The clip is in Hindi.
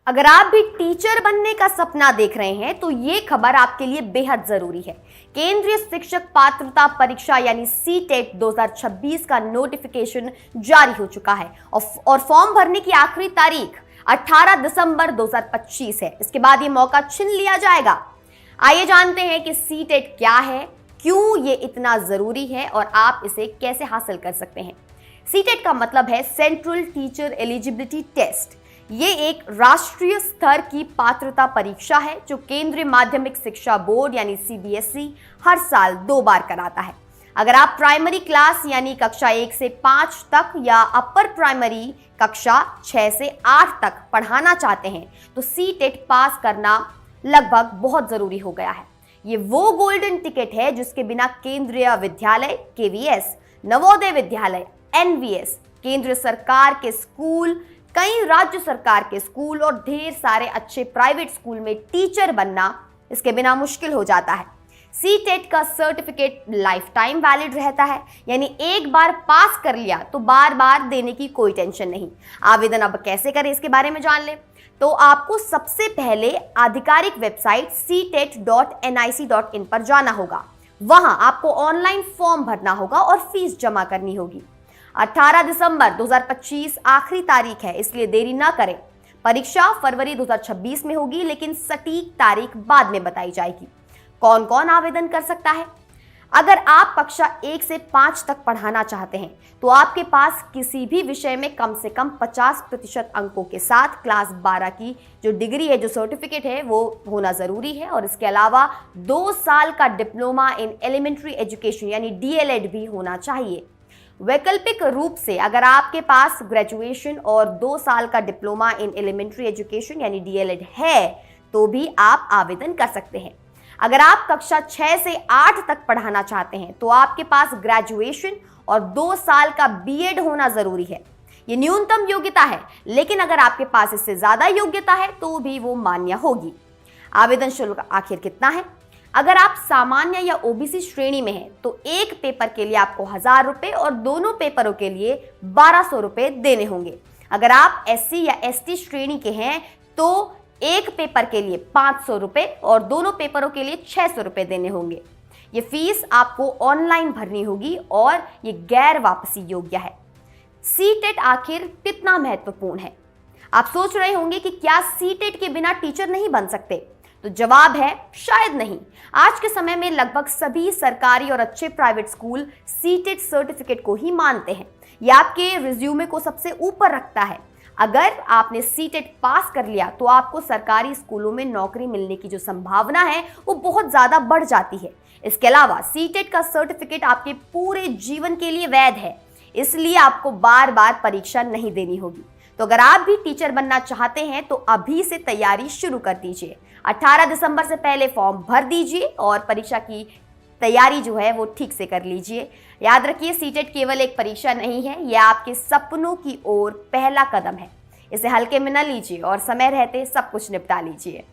अगर आप भी टीचर बनने का सपना देख रहे हैं तो ये खबर आपके लिए बेहद जरूरी है। केंद्रीय शिक्षक पात्रता परीक्षा यानी सीटेट 2026 का नोटिफिकेशन जारी हो चुका है और फॉर्म भरने की आखिरी तारीख 18 दिसंबर 2025 है। इसके बाद ये मौका छीन लिया जाएगा। आइए जानते हैं कि सीटेट क्या है, क्यों ये इतना जरूरी है और आप इसे कैसे हासिल कर सकते हैं। सीटेट का मतलब है सेंट्रल टीचर एलिजिबिलिटी टेस्ट। ये एक राष्ट्रीय स्तर की पात्रता परीक्षा है जो केंद्रीय माध्यमिक शिक्षा बोर्ड यानी सीबीएसई हर साल 2 बार कराता है। अगर आप प्राइमरी क्लास यानी कक्षा 1 से 5 तक या अपर प्राइमरी कक्षा 6 से 8 तक पढ़ाना चाहते हैं तो सीटेट पास करना लगभग बहुत जरूरी हो गया है। ये वो गोल्डन टिकट है जिसके बिना केंद्रीय विद्यालय केवीएस, नवोदय विद्यालय एनवीएस, केंद्र सरकार के स्कूल, कई राज्य सरकार के स्कूल और ढेर सारे अच्छे प्राइवेट स्कूल में टीचर बनना इसके बिना मुश्किल हो जाता है। सीटेट का सर्टिफिकेट लाइफ टाइम वैलिड रहता है, यानी एक बार पास कर लिया तो बार बार देने की कोई टेंशन नहीं। आवेदन अब कैसे करें इसके बारे में जान लें तो आपको सबसे पहले आधिकारिक वेबसाइट ctet.nic.in पर जाना होगा। वहां आपको ऑनलाइन फॉर्म भरना होगा और फीस जमा करनी होगी। 18 दिसंबर 2025 आखिरी तारीख है, इसलिए देरी ना करें। परीक्षा फरवरी 2026 में होगी, लेकिन सटीक तारीख बाद में बताई जाएगी। कौन कौन आवेदन कर सकता है? अगर आप कक्षा 1 से 5 तक पढ़ाना चाहते हैं तो आपके पास किसी भी विषय में कम से कम 50% अंकों के साथ क्लास 12 की जो डिग्री है, जो सर्टिफिकेट है, वो होना जरूरी है। और इसके अलावा 2 साल का डिप्लोमा इन एलिमेंट्री एजुकेशन यानी डीएलएड भी होना चाहिए। वैकल्पिक रूप से अगर आपके पास ग्रेजुएशन और 2 साल का डिप्लोमा इन एलिमेंट्री एजुकेशन यानी डीएलएड है तो भी आप आवेदन कर सकते हैं। अगर आप कक्षा 6 से 8 तक पढ़ाना चाहते हैं तो आपके पास ग्रेजुएशन और 2 साल का बीएड होना जरूरी है। ये न्यूनतम योग्यता है, लेकिन अगर आपके पास इससे ज्यादा योग्यता है तो भी वो मान्य होगी। आवेदन शुल्क आखिर कितना है? अगर आप सामान्य या ओबीसी श्रेणी में हैं तो एक पेपर के लिए आपको 1000 रुपए और दोनों पेपरों के लिए 1200 रुपए देने होंगे। अगर आप एससी या एसटी श्रेणी के हैं तो एक पेपर के लिए 500 रुपए और दोनों पेपरों के लिए 600 रुपए देने होंगे। ये फीस आपको ऑनलाइन भरनी होगी और ये गैर वापसी योग्य है। सीटेट आखिर कितना महत्वपूर्ण है? आप सोच रहे होंगे कि क्या सीटेट के बिना टीचर नहीं बन सकते? तो जवाब है शायद नहीं। आज के समय में लगभग सभी सरकारी और अच्छे प्राइवेट स्कूल सीटेट सर्टिफिकेट को ही मानते हैं। यह आपके रिज्यूमे को सबसे ऊपर रखता है। अगर आपने सीटेट पास कर लिया तो आपको सरकारी स्कूलों में नौकरी मिलने की जो संभावना है वो बहुत ज्यादा बढ़ जाती है। इसके अलावा सीटेट का सर्टिफिकेट आपके पूरे जीवन के लिए वैध है, इसलिए आपको बार बार परीक्षा नहीं देनी होगी। तो अगर आप भी टीचर बनना चाहते हैं तो अभी से तैयारी शुरू कर दीजिए। 18 दिसंबर से पहले फॉर्म भर दीजिए और परीक्षा की तैयारी जो है वो ठीक से कर लीजिए। याद रखिए, सीटेट केवल एक परीक्षा नहीं है, यह आपके सपनों की ओर पहला कदम है। इसे हल्के में न लीजिए और समय रहते सब कुछ निपटा लीजिए।